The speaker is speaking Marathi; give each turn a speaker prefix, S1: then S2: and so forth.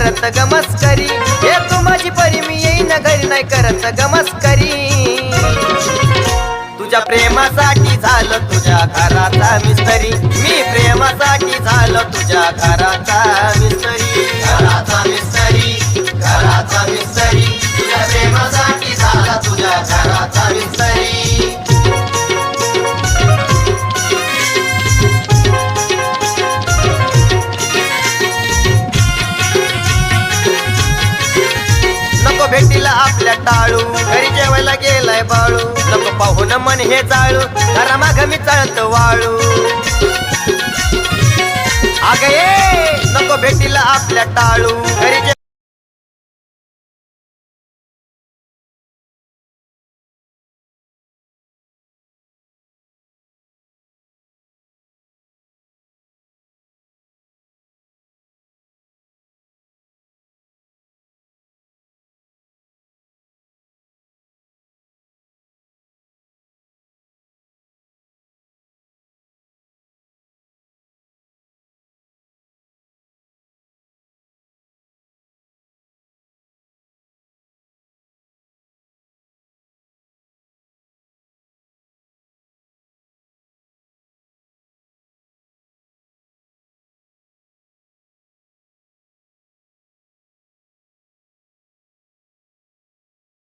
S1: करत गमस्करी, हे तू माझी परी मी येईन घरी नाही करत गमस्करी. तुझ्या प्रेमासाठी झालं तुझ्या घराचा मिस्त्री, मी प्रेमासाठी झालं तुझ्या घराचा मिस्त्री. घराचा मिस्त्री, घराचा मिस्त्री, तुझ्या प्रेमासाठी झाला तुझ्या घराचा मिस्त्री. नको भेटीला आपल्या टाळू, घरी जेवायला गेलाय बाळू. नको पाहून मन हे जाळू, घरामाग मी चळत वाळू. अग ये नको भेटीला आपल्या टाळू, घरी